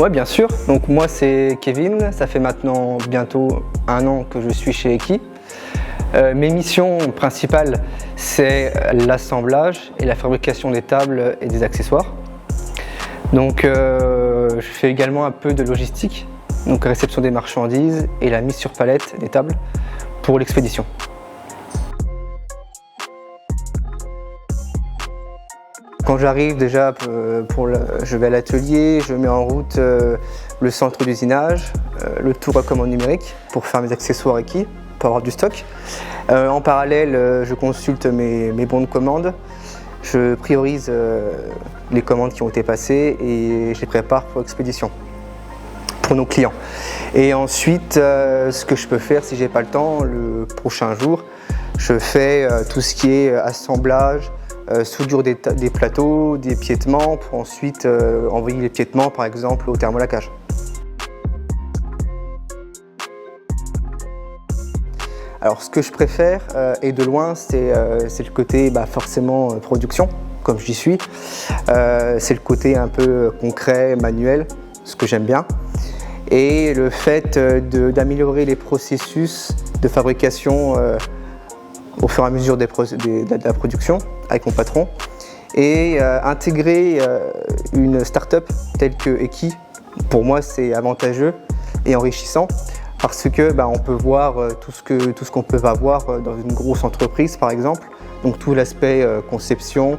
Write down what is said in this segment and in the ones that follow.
Ouais, bien sûr. Donc moi c'est Kevin, ça fait maintenant bientôt 1 an que je suis chez Eki. Mes missions principales, c'est l'assemblage et la fabrication des tables et des accessoires. Donc je fais également un peu de logistique, donc réception des marchandises et la mise sur palette des tables pour l'expédition. Quand j'arrive déjà, je vais à l'atelier, je mets en route le centre d'usinage, le tour à commande numérique pour faire mes accessoires Eki, pour avoir du stock. En parallèle, je consulte mes bons de commande, je priorise les commandes qui ont été passées et je les prépare pour l'expédition, pour nos clients. Et ensuite, ce que je peux faire si j'ai pas le temps, le prochain jour, je fais tout ce qui est assemblage, soudure des plateaux, des piétements pour ensuite envoyer les piétements par exemple au thermolacage. Alors ce que je préfère et de loin c'est le côté forcément production comme j'y suis. C'est le côté un peu concret, manuel, ce que j'aime bien. Et le fait d'améliorer les processus de fabrication au fur et à mesure de la production avec mon patron et intégrer une start-up telle que Eki, pour moi c'est avantageux et enrichissant parce que on peut voir tout ce qu'on peut avoir dans une grosse entreprise par exemple, donc tout l'aspect conception,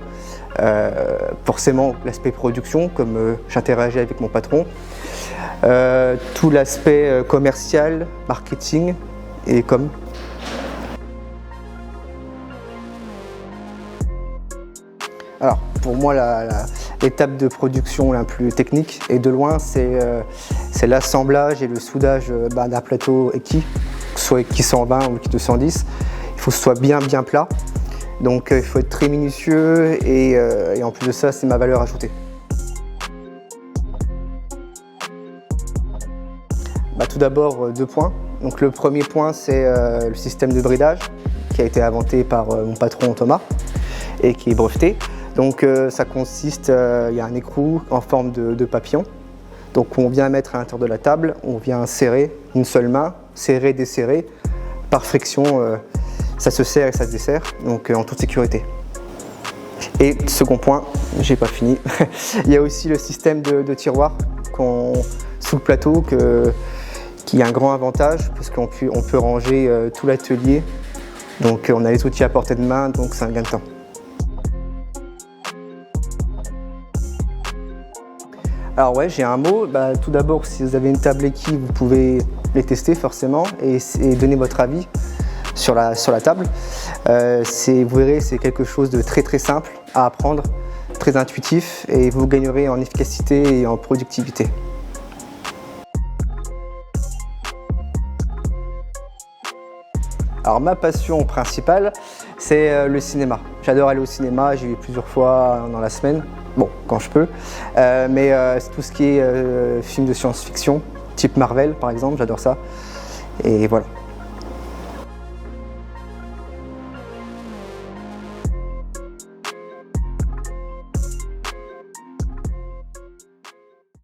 forcément l'aspect production comme j'interagis avec mon patron, tout l'aspect commercial, marketing et com. Alors, pour moi, l'étape de production la plus technique et de loin, c'est l'assemblage et le soudage d'un plateau Eki, que ce soit Eki 120 ou Eki 210. Il faut que ce soit bien plat, donc il faut être très minutieux et en plus de ça, c'est ma valeur ajoutée. Tout d'abord, 2 points. Donc, le premier point, c'est le système de bridage qui a été inventé par mon patron Thomas et qui est breveté. Donc ça consiste, il y a un écrou en forme de papillon. Donc on vient mettre à l'intérieur de la table, on vient serrer une seule main, serrer, desserrer. Par friction, ça se serre et ça se desserre, donc en toute sécurité. Et second point, j'ai pas fini, il y a aussi le système de tiroir sous le plateau qui a un grand avantage parce qu'on peut ranger tout l'atelier. Donc on a les outils à portée de main, donc c'est un gain de temps. Alors ouais, j'ai un mot. Tout d'abord, si vous avez une table Eki, vous pouvez les tester forcément et donner votre avis sur la table. Vous verrez, c'est quelque chose de très simple à apprendre, très intuitif et vous gagnerez en efficacité et en productivité. Alors ma passion principale, c'est le cinéma. J'adore aller au cinéma, j'y vais plusieurs fois dans la semaine, bon, quand je peux. Mais c'est tout ce qui est film de science-fiction, type Marvel par exemple, j'adore ça. Et voilà.